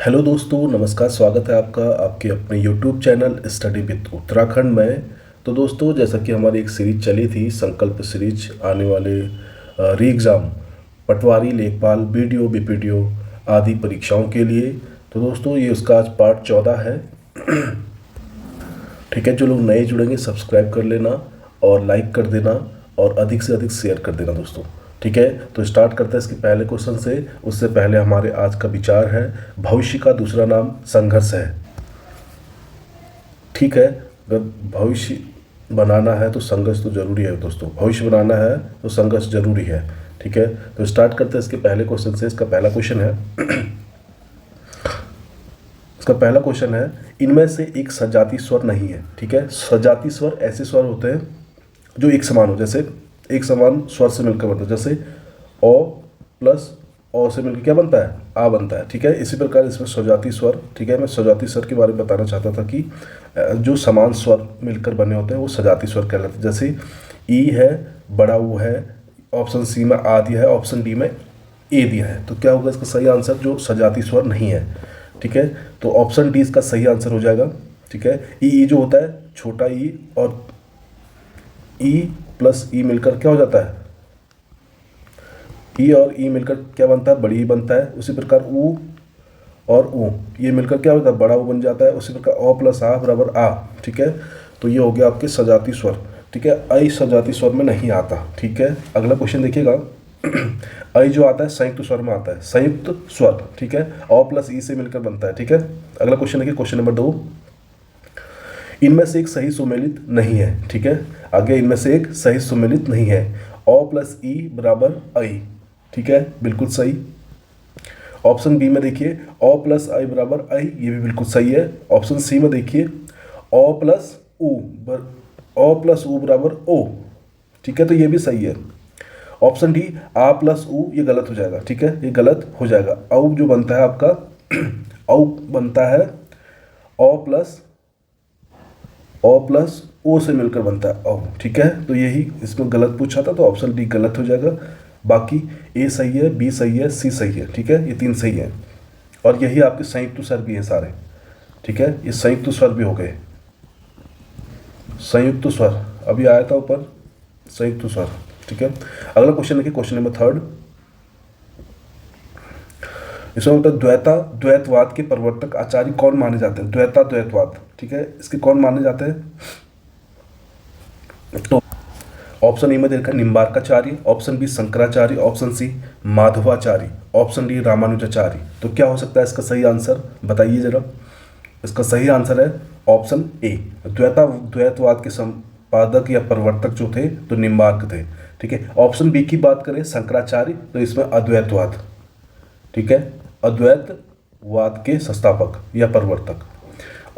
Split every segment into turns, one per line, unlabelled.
Hello दोस्तों, नमस्कार। स्वागत है आपका आपके अपने YouTube channel study with Uttarakhand में। तो दोस्तों, जैसा कि हमारी एक सीरीज चली थी, संकल्प सीरीज, आने वाले री एग्ज़ाम पटवारी, लेखपाल, बीडीओ, बीपीडीओ आदि परीक्षाओं के लिए। तो दोस्तों, ये उसका आज पार्ट 14 है। ठीक है, जो लोग नए जुड़ेंगे सब्सक्राइब कर लेना और लाइक कर देना और अधिक से अधिक शेयर कर देना दोस्तों। ठीक है, तो स्टार्ट करते हैं इसके पहले क्वेश्चन से। उससे पहले हमारे आज का विचार है, भविष्य का दूसरा नाम संघर्ष है। ठीक है, अगर भविष्य बनाना है तो संघर्ष तो जरूरी है दोस्तों। भविष्य बनाना है तो संघर्ष जरूरी है। ठीक है, तो स्टार्ट करते हैं इसके पहले क्वेश्चन से। इसका पहला क्वेश्चन है इसका पहला क्वेश्चन है, इनमें से एक सजाती स्वर नहीं है। ठीक है, सजाती स्वर ऐसे स्वर होते हैं जो एक समान हो, जैसे एक समान स्वर से मिलकर बनता है। जैसे ओ प्लस ओ से मिलकर क्या बनता है? आ बनता है। ठीक है, इसी प्रकार इसमें सजाती स्वर। ठीक है, मैं सजाती स्वर के बारे में बताना चाहता था कि जो समान स्वर मिलकर बने होते हैं वो सजाती स्वर कहलाते हैं। जैसे ई है, बड़ा ऊ है, ऑप्शन सी में आ दिया है, ऑप्शन डी में ए दिया है। तो क्या होगा इसका सही आंसर? जो सजाती स्वर नहीं है। ठीक है, तो ऑप्शन डी इसका सही आंसर हो जाएगा। ठीक है, ई जो होता है छोटा ई, और ई प्लस ई मिलकर क्या हो जाता है? ई और ई मिलकर क्या बनता है? बड़ी ई बनता है। उसी प्रकार ऊ और ऊ ये मिलकर क्या होता है? बड़ा ऊ बन जाता है। उसी प्रकार ओ प्लस आ बराबर आ। ठीक है, तो ये हो गया आपके सजाती स्वर। ठीक है, ऐ सजाती स्वर में नहीं आता। ठीक है, अगला क्वेश्चन देखिएगा। ऐ जो आता है संयुक्त स्वर में आता है, संयुक्त स्वर। ठीक है, ओ प्लस ई से मिलकर बनता है। ठीक है, अगला क्वेश्चन देखिए, क्वेश्चन नंबर 2। इनमें से एक सही सुमेलित नहीं है। ठीक है, आगे इनमें से एक सही सुमेलित नहीं है। ओ प्लस ई बराबर आई। ठीक है, बिल्कुल सही। ऑप्शन बी में देखिए, ओ प्लस आई बराबर आई, ये भी बिल्कुल सही है। ऑप्शन सी में देखिए, ओ प्लस ऊ बराबर ओ। ठीक है, तो ये भी सही है। ऑप्शन डी आ प्लस ऊ, ये गलत हो जाएगा। ठीक है, ये गलत हो जाएगा। औ जो बनता है आपका औ बनता है ओ प्लस ओ से मिलकर बनता है ओ। ठीक है, तो यही इसमें गलत पूछा था, तो ऑप्शन डी गलत हो जाएगा। बाकी ए सही है, बी सही है, सी सही है। ठीक है, ये 3 सही है। और यही आपके संयुक्त स्वर भी हैं सारे। ठीक है, ये संयुक्त स्वर भी हो गए। संयुक्त स्वर अभी आया था ऊपर, संयुक्त स्वर। ठीक है, अगला क्वेश्चन देखिए, क्वेश्चन नंबर 3। इसमें होता है द्वैतवाद के प्रवर्तक आचार्य कौन माने जाते हैं? द्वैतवाद। ठीक है, इसके कौन माने जाते हैं? तो ऑप्शन ए में देखा Nimbarkacharya, option B Shankaracharya, option C Madhvacharya, option D Ramanujacharya. तो क्या हो सकता है इसका सही आंसर? बताइए जरा। इसका सही आंसर है ऑप्शन ए। द्वैतवाद के संपादक या प्रवर्तक जो थे तो निम्बार्क थे। ठीक है, ऑप्शन बी की बात करें शंकराचार्य, तो इसमें अद्वैतवाद। ठीक है, अद्वैतवाद के संस्थापक या प्रवर्तक।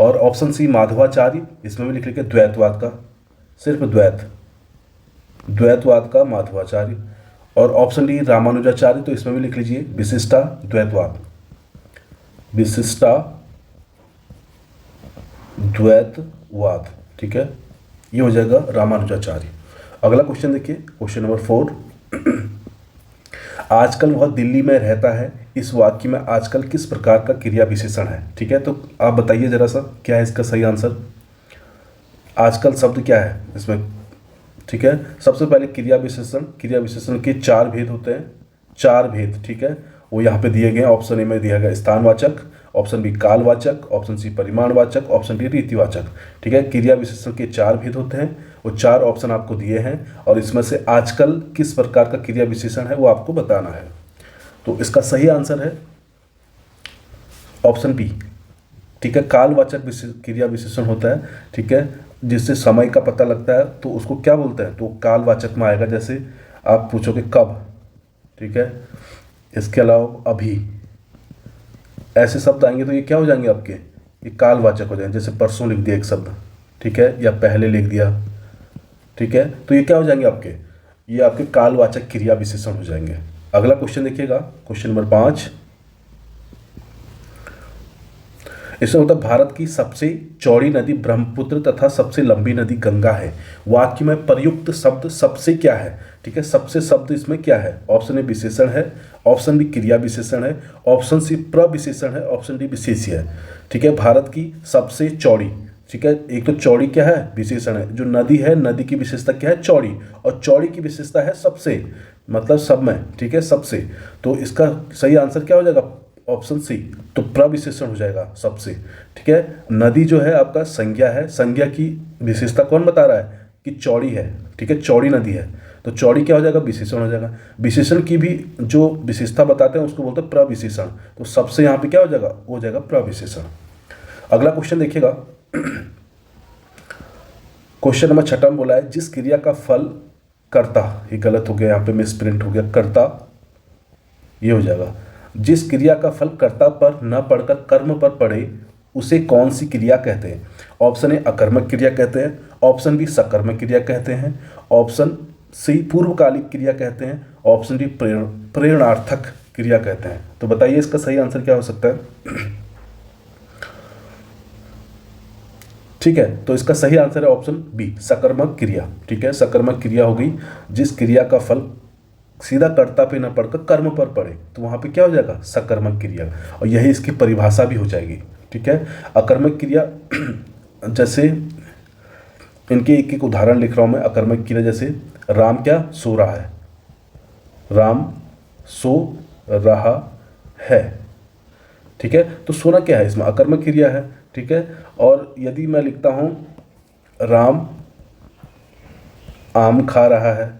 और ऑप्शन सी माधवाचार्य, इसमें भी लिख लिखे द्वैतवाद का, सिर्फ द्वैतवाद का माधवाचार्य। और ऑप्शन डी रामानुजाचार्य, तो इसमें भी लिख लीजिए विशिष्टा द्वैतवाद। ठीक है, ये हो जाएगा रामानुजाचार्य। अगला क्वेश्चन देखिए, क्वेश्चन नंबर 4। आजकल वह दिल्ली में रहता है, इस वाक्य में आजकल किस प्रकार का क्रिया विशेषण है? ठीक है, तो आप बताइए जरा सा, क्या है इसका सही आंसर? आजकल शब्द क्या है इसमें? ठीक है, सबसे पहले क्रिया विशेषण के 4 भेद होते हैं। 4 भेद, ठीक है, वो यहाँ पे दिए गए। ऑप्शन ए में दिया गया स्थानवाचक, ऑप्शन बी कालवाचक, ऑप्शन सी परिमाणवाचक, ऑप्शन डी रीतिवाचक। ठीक है, क्रिया विशेषण के 4 भेद होते हैं, वो 4 ऑप्शन आपको दिए हैं, और इसमें से आजकल किस प्रकार का क्रिया विशेषण है वो आपको बताना है। तो इसका सही आंसर है ऑप्शन बी। ठीक है, कालवाचक क्रिया विशेषण होता है। ठीक है, जिससे समय का पता लगता है तो उसको क्या बोलते हैं? तो कालवाचक में आएगा। जैसे आप पूछोगे कब, ठीक है, इसके अलावा अभी, ऐसे शब्द आएंगे तो ये क्या हो जाएंगे आपके? ये कालवाचक हो जाएंगे। जैसे परसों लिख दिया एक शब्द, ठीक है, या पहले लिख दिया, ठीक है, तो ये क्या हो जाएंगे आपके? ये आपके कालवाचक क्रिया विशेषण हो जाएंगे। अगला क्वेश्चन देखिएगा, क्वेश्चन नंबर 5। इसमें होता है भारत की सबसे चौड़ी नदी ब्रह्मपुत्र तथा सबसे लंबी नदी गंगा है। वाक्य में प्रयुक्त शब्द सबसे क्या है? ठीक है, सबसे शब्द इसमें क्या है? ऑप्शन ए विशेषण है, ऑप्शन बी क्रिया विशेषण है, ऑप्शन सी प्रविशेषण है, ऑप्शन डी विशेष्य है। ठीक है, भारत की सबसे चौड़ी, ठीक है, एक तो चौड़ी क्या है, विशेषण है, जो नदी है, नदी की विशेषता क्या है, चौड़ी, और चौड़ी की विशेषता है सबसे, मतलब सब में, ठीक है, सबसे। तो इसका सही आंसर क्या हो जाएगा, ऑप्शन सी, तो प्रविशेषण हो जाएगा सबसे। ठीक है, नदी जो है आपका संज्ञा है, संज्ञा की विशेषता कौन बता रहा है कि चौड़ी है, ठीक है, चौड़ी नदी है, तो चौड़ी क्या हो जाएगा, विशेषण हो जाएगा। विशेषण की भी जो विशेषता बताते हैं उसको बोलते हैं प्रविशेषण, तो सबसे यहाँ पे क्या हो जाएगा, वो हो जाएगा प्रविशेषण। अगला क्वेश्चन देखिएगा, क्वेश्चन नंबर 6 में बोला है जिस क्रिया का फल कर्ता, ये गलत हो गया, यहाँ पे मिस प्रिंट हो गया, कर्ता ये हो जाएगा, जिस क्रिया का फल कर्ता पर न पड़कर कर्म पर पड़े उसे कौन सी क्रिया कहते हैं। ऑप्शन ए अकर्मक क्रिया कहते हैं, ऑप्शन बी सकर्मक क्रिया कहते हैं, ऑप्शन सी पूर्वकालिक क्रिया कहते हैं, ऑप्शन डी प्रेरणार्थक क्रिया कहते हैं। तो बताइए इसका सही आंसर क्या हो सकता है। ठीक है, तो इसका सही आंसर है ऑप्शन बी सकर्मक क्रिया। ठीक है, सकर्मक क्रिया हो गई जिस क्रिया का फल सीधा कर्ता पे न पड़कर कर्म पर पड़े, तो वहां पे क्या हो जाएगा, सकर्मक क्रिया, और यही इसकी परिभाषा भी हो जाएगी। ठीक है, अकर्मक क्रिया जैसे इनके एक एक उदाहरण लिख रहा हूं मैं। अकर्मक क्रिया जैसे राम क्या सो रहा है, राम सो रहा है। ठीक है, तो सोना क्या है, इसमें अकर्मक क्रिया है। ठीक है, और यदि मैं लिखता हूं राम आम खा रहा है,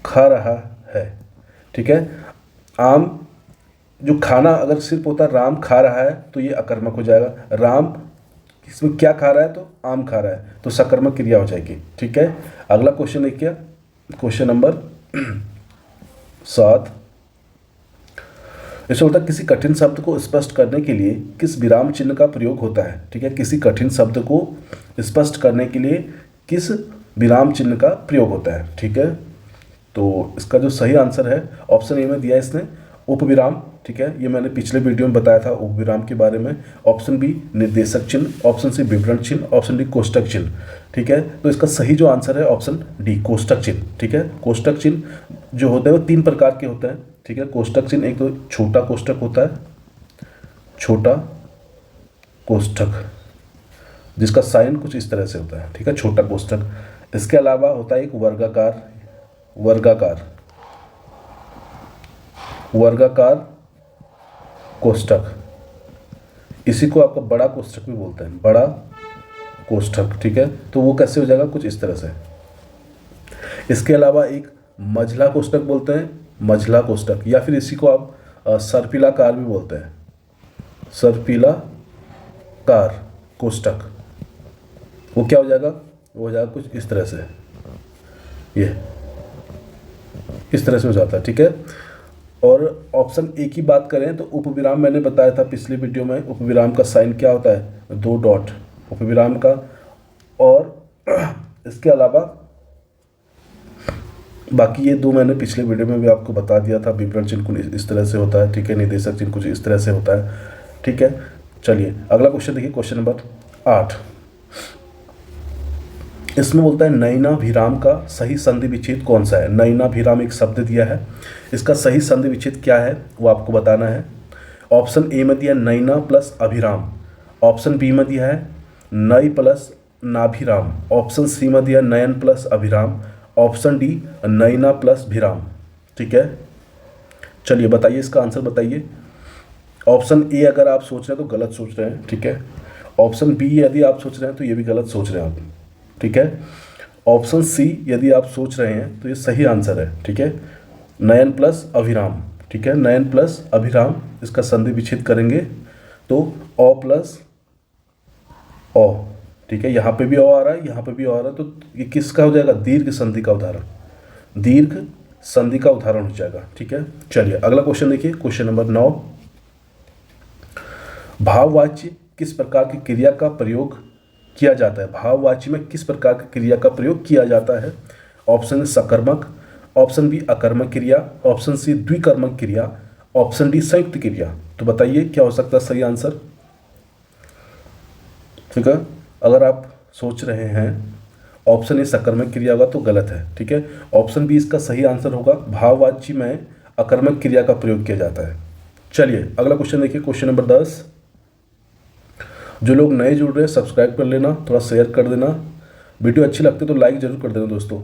खा रहा है। ठीक है, आम जो खाना अगर सिर्फ होता राम खा रहा है तो ये अकर्मक हो जाएगा। राम इसमें क्या खा रहा है, तो आम खा रहा है, तो सकर्मक क्रिया हो जाएगी। ठीक है, अगला क्वेश्चन देखिए, क्वेश्चन नंबर 7। इसमें होता है किसी कठिन शब्द को स्पष्ट करने के लिए किस विराम चिन्ह का प्रयोग होता है। ठीक है, किसी कठिन शब्द को स्पष्ट करने के लिए किस विराम चिन्ह का प्रयोग होता है। ठीक है, तो इसका जो सही आंसर है ऑप्शन ए में दिया है इसने उपविराम। ठीक है, ये मैंने पिछले वीडियो में बताया था उपविराम के बारे में। ऑप्शन बी निर्देशक चिन्ह, ऑप्शन सी विवरण चिन्ह, ऑप्शन डी कोष्टक चिन्ह। ठीक है, तो इसका सही जो आंसर है ऑप्शन डी कोष्टक चिन्ह। ठीक है, कोष्टक चिन्ह जो होते हैं वो 3 प्रकार के होते हैं। ठीक है, कोष्टक चिन्ह एक तो छोटा कोष्टक होता है, छोटा कोष्टक जिसका साइन कुछ इस तरह से होता है। ठीक है, छोटा कोष्टक। इसके अलावा होता है एक वर्गाकार, वर्गाकार, वर्गाकार कोष्टक, इसी को आपका बड़ा कोष्टक भी बोलते हैं, बड़ा कोष्टक। ठीक है, तो वो कैसे हो जाएगा, कुछ इस तरह से। इसके अलावा एक मझला कोष्टक बोलते हैं, मझला कोष्टक, या फिर इसी को आप सर्पिलाकार भी बोलते हैं, सर्पिलाकार कोष्टक। वो क्या हो जाएगा, वो हो जाएगा कुछ इस तरह से, ये इस तरह से हो जाता है। ठीक है, और ऑप्शन ए की बात करें तो उपविराम मैंने बताया था पिछले वीडियो में, उपविराम का साइन क्या होता है, 2 डॉट उपविराम का। और इसके अलावा बाकी ये 2 मैंने पिछले वीडियो में भी आपको बता दिया था। विवरण चिन्ह कुछ इस तरह से होता है। ठीक है, निर्देशक चिन्ह कुछ इस तरह से होता है। ठीक है, चलिए अगला क्वेश्चन देखिए, क्वेश्चन नंबर 8। इसमें बोलता है नैनाभिराम का सही संधि विच्छेद कौन सा है। नैनाभिराम एक शब्द दिया है, इसका सही संधि विच्छेद क्या है वो आपको बताना है। ऑप्शन ए में दिया नैना प्लस अभिराम, ऑप्शन बी में दिया है नई प्लस नाभिराम, ऑप्शन सी में दिया नयन प्लस अभिराम, ऑप्शन डी नैना प्लस भिराम। ठीक है, चलिए बताइए इसका आंसर बताइए। ऑप्शन ए अगर आप सोच रहे हैं तो गलत सोच रहे हैं। ठीक है, ऑप्शन बी यदि आप सोच रहे हैं तो ये भी गलत सोच रहे हैं आप। ठीक है, ऑप्शन सी यदि आप सोच रहे हैं तो ये सही आंसर है। ठीक है, नयन प्लस अभिराम। ठीक है, नयन प्लस अभिराम, इसका संधि विच्छेद करेंगे तो अ प्लस ओ। ठीक है, यहाँ पे भी ओ आ रहा है, यहाँ पे भी ओ आ रहा है, तो ये किसका हो जाएगा, दीर्घ संधि का उदाहरण, दीर्घ संधि का उदाहरण हो जाएगा। ठीक है, चलिए अगला क्वेश्चन देखिए, क्वेश्चन नंबर 9। भाववाच्य किस प्रकार की क्रिया का प्रयोग किया जाता है, भाववाची में किस प्रकार की क्रिया का प्रयोग किया जाता है। ऑप्शन सकर्मक, ऑप्शन बी अकर्मक क्रिया, ऑप्शन सी द्विकर्मक क्रिया, ऑप्शन डी संयुक्त क्रिया। तो बताइए क्या हो सकता है सही आंसर। ठीक है, अगर आप सोच रहे हैं ऑप्शन ए सकर्मक क्रिया होगा तो गलत है। ठीक है, ऑप्शन बी इसका सही आंसर होगा, भाववाची में अकर्मक क्रिया का प्रयोग किया जाता है। चलिए अगला क्वेश्चन देखिए, क्वेश्चन नंबर 10। जो लोग नए जुड़ रहे हैं सब्सक्राइब कर लेना, थोड़ा शेयर कर देना, वीडियो अच्छी लगती है तो लाइक जरूर कर देना दोस्तों।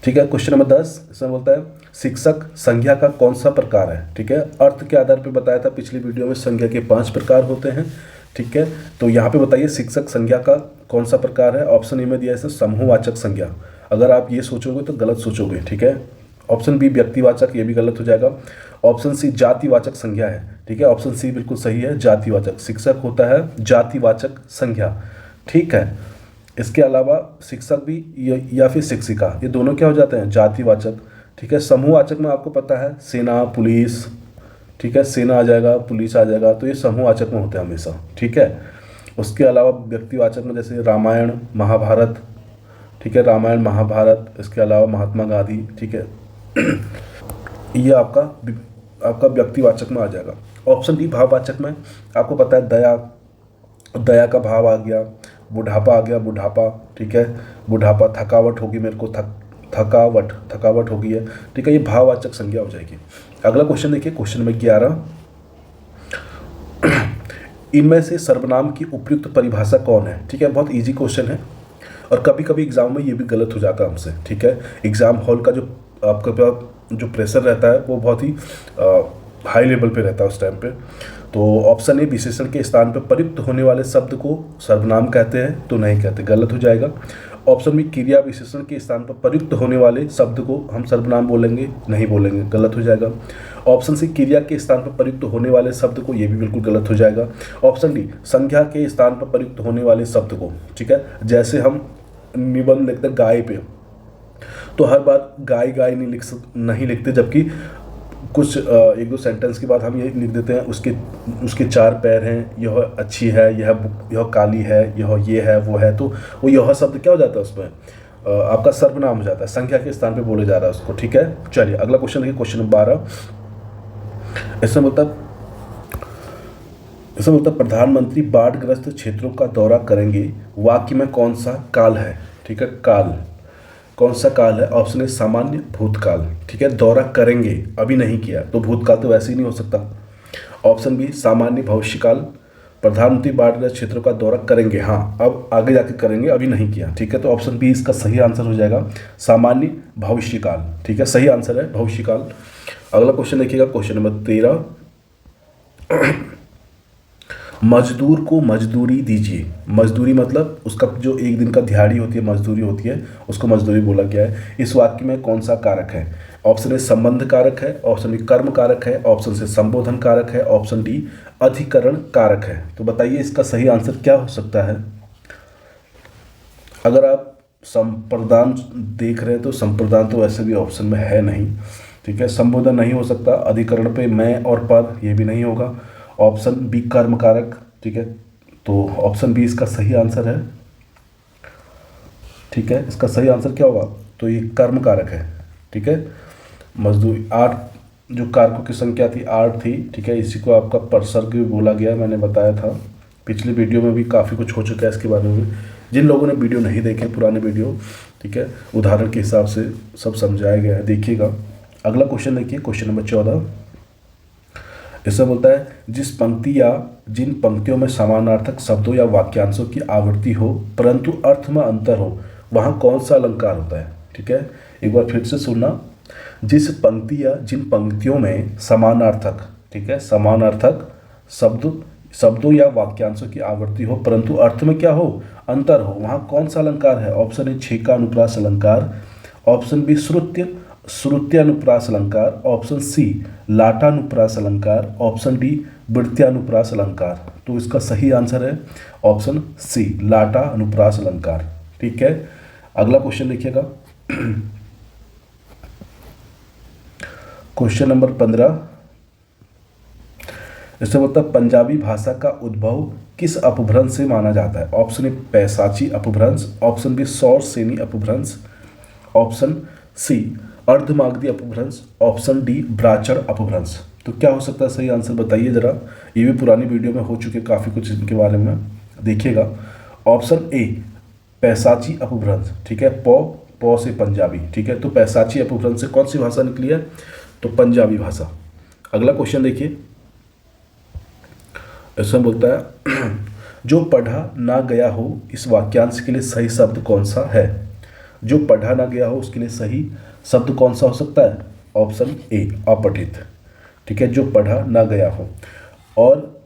ठीक है, क्वेश्चन नंबर 10 इसमें बोलता है शिक्षक संज्ञा का कौन सा प्रकार है। ठीक है, अर्थ के आधार पर बताया था पिछली वीडियो में, संज्ञा के 5 प्रकार होते हैं। ठीक है, तो यहाँ पे बताइए शिक्षक संज्ञा का कौन सा प्रकार है। ऑप्शन ए में दिया है समूहवाचक संज्ञा। अगर आप ये सोचोगे तो गलत सोचोगे। ठीक है, ऑप्शन बी व्यक्तिवाचक, ये भी गलत हो जाएगा। ऑप्शन सी जातिवाचक संज्ञा है। ठीक है, ऑप्शन सी बिल्कुल सही है, जातिवाचक। शिक्षक होता है जातिवाचक संज्ञा। ठीक है, इसके अलावा शिक्षक भी या फिर शिक्षिका, ये दोनों क्या हो जाते हैं, जातिवाचक। ठीक है, समूहवाचक में आपको पता है सेना, पुलिस। ठीक है, सेना आ जाएगा, पुलिस आ जाएगा, तो ये समूहवाचक में होते हैं हमेशा। ठीक है, उसके अलावा व्यक्तिवाचक में जैसे रामायण, महाभारत। ठीक है, रामायण, महाभारत, इसके अलावा महात्मा गांधी। ठीक है, ये आपका व्यक्तिवाचक में आ जाएगा। ऑप्शन डी भाववाचक में आपको पता है दया, दया का भाव आ गया। बुढ़ापा आ गया, बुढ़ापा। ठीक है, बुढ़ापा। थकावट होगी, मेरे को थकावट होगी है। ठीक है, ये भाववाचक संज्ञा हो जाएगी। अगला क्वेश्चन देखिए, क्वेश्चन नंबर 11। इनमें से सर्वनाम की उपयुक्त परिभाषा कौन है। ठीक है, बहुत इजी क्वेश्चन है और कभी कभी एग्जाम में ये भी गलत हो जाता है हमसे। ठीक है, एग्जाम हॉल का जो आपका जो प्रेशर रहता है वो बहुत ही हाई लेवल पे रहता है उस टाइम पे। तो ऑप्शन ए विशेषण के स्थान पर प्रयुक्त होने वाले शब्द को सर्वनाम कहते हैं, तो नहीं कहते, गलत हो जाएगा। ऑप्शन बी क्रिया विशेषण के स्थान पर प्रयुक्त होने वाले शब्द को हम सर्वनाम बोलेंगे, नहीं बोलेंगे, गलत हो जाएगा। ऑप्शन सी क्रिया के स्थान पर प्रयुक्त होने वाले शब्द को, ये भी बिल्कुल गलत हो जाएगा। ऑप्शन डी संज्ञा के स्थान पर प्रयुक्त होने वाले शब्द को। ठीक है, जैसे हम निबंध लिखते हैं गाय पे, तो हर बार गाय गाय नहीं लिखते, जबकि कुछ एक दो सेंटेंस के बाद हम ये लिख देते हैं उसके 4 पैर हैं, यह अच्छी है, यह काली है, यह ये है, वो है, तो वो यह शब्द क्या हो जाता है उसमें आपका सर्वनाम हो जाता है, संज्ञा के स्थान पे बोले जा रहा है उसको। ठीक है, चलिए अगला क्वेश्चन देखिए, क्वेश्चन नंबर 12। इसमें मतलब प्रधानमंत्री बाढ़ग्रस्त क्षेत्रों का दौरा करेंगे, वाक्य में कौन सा काल है। ठीक है, काल, कौन सा काल है। ऑप्शन ए सामान्य भूतकाल। ठीक है, दौरा करेंगे, अभी नहीं किया, तो भूतकाल तो वैसे ही नहीं हो सकता। ऑप्शन बी सामान्य भविष्यकाल, प्रधानमंत्री बाढ़ग्रस्त क्षेत्रों का दौरा करेंगे, हाँ अब आगे जाके करेंगे, अभी नहीं किया। ठीक है, तो ऑप्शन बी इसका सही आंसर हो जाएगा, सामान्य भविष्यकाल। ठीक है, सही आंसर है भविष्यकाल। अगला क्वेश्चन देखिएगा, क्वेश्चन नंबर 13। मजदूर को मजदूरी दीजिए। मजदूरी मतलब उसका जो एक दिन का दिहाड़ी होती है, मजदूरी होती है, उसको मजदूरी बोला गया है। इस वाक्य में कौन सा कारक है। ऑप्शन ए संबंध कारक है, ऑप्शन बी कर्म कारक है, ऑप्शन से संबोधन कारक है, ऑप्शन डी अधिकरण कारक है। तो बताइए इसका सही आंसर क्या हो सकता है। अगर आप संप्रदान देख रहे हैं तो संप्रदान तो वैसे भी ऑप्शन में है नहीं। ठीक है, संबोधन नहीं हो सकता, अधिकरण पे मैं और पर, ये भी नहीं होगा। ऑप्शन बी कर्म कारक। ठीक है, तो ऑप्शन बी इसका सही आंसर है। ठीक है, इसका सही आंसर क्या होगा, तो ये कर्म कारक है। ठीक है, मजदूरी 8 जो कारकों की संख्या थी 8 थी। ठीक है, इसी को आपका परसर्ग भी बोला गया, मैंने बताया था पिछली वीडियो में भी, काफ़ी कुछ हो चुका है इसके बारे में। जिन लोगों ने वीडियो नहीं देखे पुराने वीडियो, ठीक है, उदाहरण के हिसाब से सब समझाया गया है, देखिएगा। अगला क्वेश्चन देखिए, क्वेश्चन नंबर 14। इसमें बोलता है जिस पंक्ति या जिन पंक्तियों में समानार्थक शब्दों या वाक्यांशों की आवृत्ति हो परंतु अर्थ में अंतर हो, वहाँ कौन सा अलंकार होता है। ठीक है, एक बार फिर से सुनना। जिस पंक्ति या जिन पंक्तियों में समानार्थक, ठीक है, समानार्थक शब्दों या वाक्यांशों की आवृत्ति हो परंतु अर्थ में क्या हो, अंतर हो, वहाँ कौन सा अलंकार है। ऑप्शन ए छेका अनुप्रास अलंकार, ऑप्शन बी श्रुत्यानुप्रास अलंकार, ऑप्शन सी लाटानुप्रास अलंकार, ऑप्शन डी वृत्त्यानुप्रास अलंकार। तो इसका सही आंसर है ऑप्शन सी लाटा अनुप्रास अलंकार। ठीक है, अगला क्वेश्चन देखिएगा, क्वेश्चन नंबर 15। इसमें मतलब पंजाबी भाषा का उद्भव किस अपभ्रंश से माना जाता है। ऑप्शन ए पैसाची अपभ्रंश, ऑप्शन बी सौर सेनी अपभ्रंश, ऑप्शन सी अर्धमागधी अपभ्रंश, ऑप्शन डी ब्राचर अपभ्रंश। तो क्या हो सकता है सही आंसर, बताइए जरा। ये भी पुरानी वीडियो में हो चुके काफ़ी कुछ इनके बारे में, देखिएगा। ऑप्शन ए पैसाची अपभ्रंश। ठीक है, प से पंजाबी, ठीक है। तो पैसाची अपभ्रंश से कौन सी भाषा निकली है? तो पंजाबी भाषा। अगला क्वेश्चन देखिए, इसमें बोलता है जो पढ़ा ना गया हो इस वाक्यांश के लिए सही शब्द कौन सा है? जो पढ़ा ना गया हो उसके लिए सही शब्द कौन सा हो सकता है? ऑप्शन ए अपठित, ठीक है, जो पढ़ा ना गया हो। और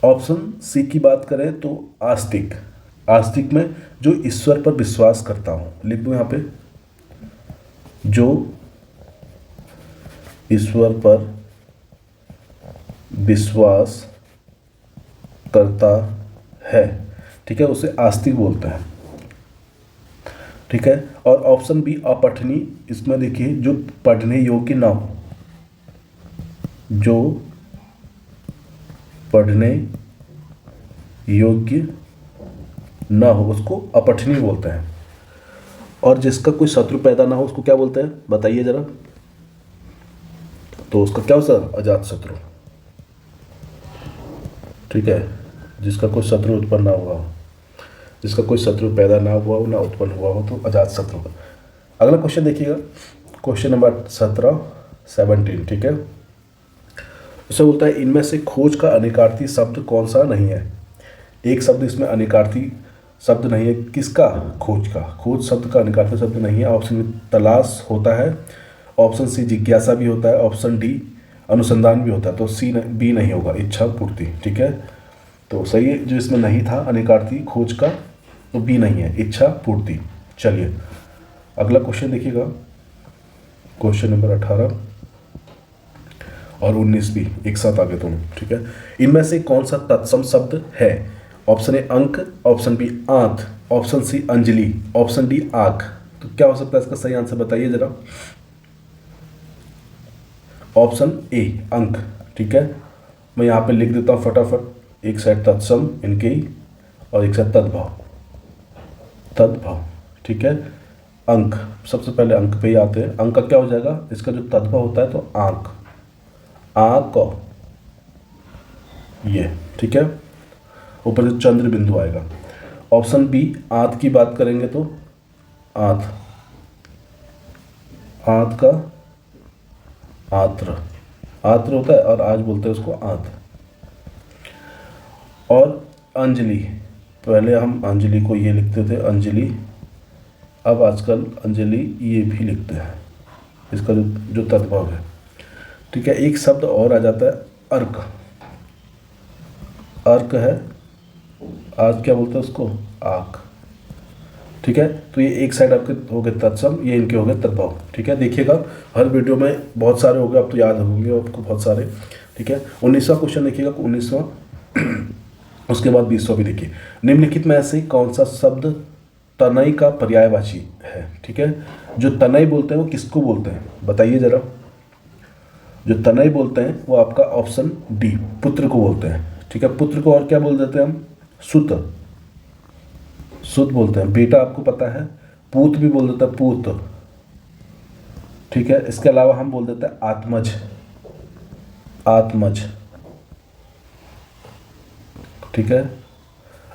ऑप्शन सी की बात करें तो आस्तिक, आस्तिक में जो ईश्वर पर विश्वास करता हूँ, लिख दूँ यहाँ पे, जो ईश्वर पर विश्वास करता है, ठीक है, उसे आस्तिक बोलते हैं, ठीक है। और ऑप्शन बी अपठनी, इसमें देखिए जो पढ़ने योग्य ना हो, जो पढ़ने योग्य ना हो उसको अपठनी बोलते हैं। और जिसका कोई शत्रु पैदा ना हो उसको क्या बोलते हैं? बताइए जरा। तो उसका क्या हो सर? अजात शत्रु, ठीक है, जिसका कोई शत्रु उत्पन्न ना हुआ हो, जिसका कोई शत्रु पैदा ना हुआ हो, ना उत्पन्न हुआ हो, तो अजात शत्रु। अगला क्वेश्चन देखिएगा, क्वेश्चन नंबर 17 ठीक है। इसे बोलता है इनमें से खोज का अनिकार्थी शब्द कौन सा नहीं है? एक शब्द इसमें अनिकार्थी शब्द नहीं है, किसका? खोज का। खोज शब्द का अनिकार्थी शब्द नहीं है। ऑप्शन में तलाश होता है, ऑप्शन सी जिज्ञासा भी होता है, ऑप्शन डी अनुसंधान भी होता है। तो सी बी नहीं होगा, इच्छा पूर्ति, ठीक है। तो सही है, जो इसमें नहीं था अनिकार्थी खोज का, तो बी नहीं है, इच्छा पूर्ति। चलिए अगला क्वेश्चन देखिएगा, क्वेश्चन नंबर 18 और 19 भी एक साथ आ गए दोनों, ठीक है। इनमें से कौन सा तत्सम शब्द है? ऑप्शन ए अंक, ऑप्शन बी आंत, ऑप्शन सी अंजलि, ऑप्शन डी आंख। तो क्या हो सकता है इसका सही आंसर? बताइए जरा। ऑप्शन ए अंक, ठीक है। मैं यहाँ पे लिख देता हूँ फटाफट, एक साइड तत्सम इनके ही और एक साइड तद्भव, तद्भव, ठीक है। अंक, सबसे पहले अंक पे ही आते हैं। अंक का क्या हो जाएगा? इसका जो तद्भव होता है तो आंक, आंक ये, ठीक है, ऊपर से चंद्र बिंदु आएगा। ऑप्शन बी आंत की बात करेंगे तो आंत, आंत का आत्र, आत्र होता है और आज बोलते हैं उसको आंत। और अंजलि, पहले हम अंजलि को ये लिखते थे अंजलि, अब आजकल अंजलि ये भी लिखते हैं, इसका जो तद्भव है, ठीक है। एक शब्द और आ जाता है अर्क, अर्क है, आज क्या बोलते हैं उसको? आक, ठीक है। तो ये एक साइड आपके हो गए तत्सम, ये इनके हो गए तद्भव, ठीक है। देखिएगा हर वीडियो में बहुत सारे हो गए, अब तो याद होंगे आपको बहुत सारे, ठीक है। 19वां क्वेश्चन देखिएगा, 19वां उसके बाद 20वां भी देखिए। निम्नलिखित में ऐसे कौन सा शब्द तनय का पर्यायवाची है? ठीक है, जो तनय बोलते हैं वो किसको बोलते हैं? बताइए जरा। जो तनय बोलते हैं वो आपका ऑप्शन डी पुत्र को बोलते हैं, ठीक है। पुत्र को और क्या बोल देते हैं हम? सुत, सुत बोलते हैं। बेटा आपको पता है, पूत भी बोल देता है, पूत, ठीक है। इसके अलावा हम बोल देते हैं आत्मज, आत्मज, ठीक है।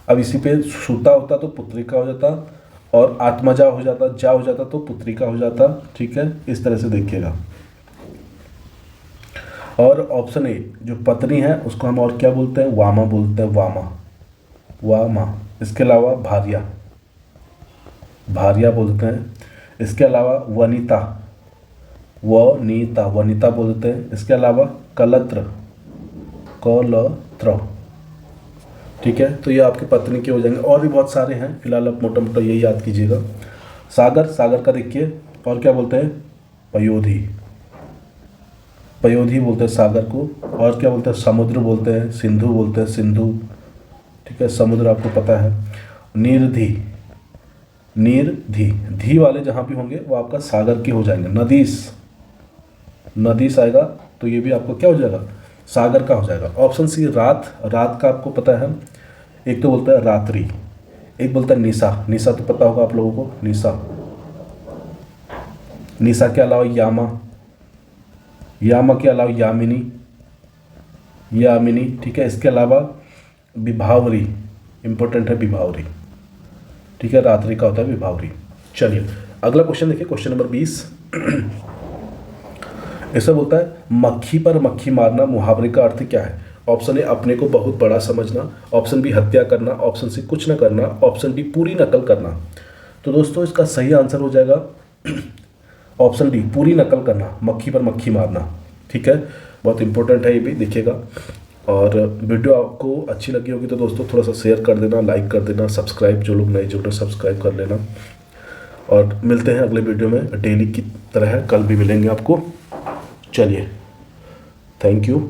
अब इसी पे सुता होता तो पुत्रिका हो जाता, और आत्मजा हो जाता, जा हो जाता तो पुत्रिका हो जाता, ठीक है। इस तरह से देखिएगा। और ऑप्शन ए जो पत्नी है उसको हम और क्या बोलते हैं? वामा बोलते हैं, वामा, वामा। इसके अलावा भार्या, भार्या बोलते हैं। इसके अलावा वनिता, वनिता, वनिता बोलते हैं। इसके अलावा कलत्र, कलत्र, ठीक है। तो ये आपकी पत्नी के हो जाएंगे, और भी बहुत सारे हैं, फिलहाल आप मोटा मोटा यही याद कीजिएगा। सागर, सागर का देखिए और क्या बोलते हैं? पयोधी, पयोधी बोलते हैं सागर को। और क्या बोलते हैं? समुद्र बोलते हैं, सिंधु बोलते हैं, सिंधु, ठीक है। समुद्र आपको पता है। निर्धि, निर्धि, धी वाले जहाँ भी होंगे वो आपका सागर के हो जाएंगे। नदीस, नदीस आएगा तो ये भी आपको क्या हो जाएगा? सागर का हो जाएगा। ऑप्शन सी रात, रात का आपको पता है, एक तो बोलता है रात्रि, एक बोलता है निशा, निशा तो पता होगा आप लोगों को, निशा। निशा के अलावा यामा, यामा के अलावा यामिनी, यामिनी, ठीक है। इसके अलावा विभावरी, इंपॉर्टेंट है विभावरी, ठीक है। रात्रि का होता है विभावरी। चलिए अगला क्वेश्चन देखिए, क्वेश्चन नंबर 20। ऐसा बोलता है मक्खी पर मक्खी मारना मुहावरे का अर्थ क्या है? ऑप्शन ए अपने को बहुत बड़ा समझना, ऑप्शन बी हत्या करना, ऑप्शन सी कुछ न करना, ऑप्शन डी पूरी नकल करना। तो दोस्तों इसका सही आंसर हो जाएगा ऑप्शन डी, पूरी नकल करना, मक्खी पर मक्खी मारना। ठीक है, बहुत इंपॉर्टेंट है ये भी, देखिएगा। और वीडियो आपको अच्छी लगी होगी तो दोस्तों थोड़ा सा शेयर कर देना, लाइक कर देना, सब्सक्राइब जो लोग नए जुड़ रहे सब्सक्राइब कर लेना। और मिलते हैं अगले वीडियो में, डेली की तरह कल भी मिलेंगे आपको। चलिए, थैंक यू।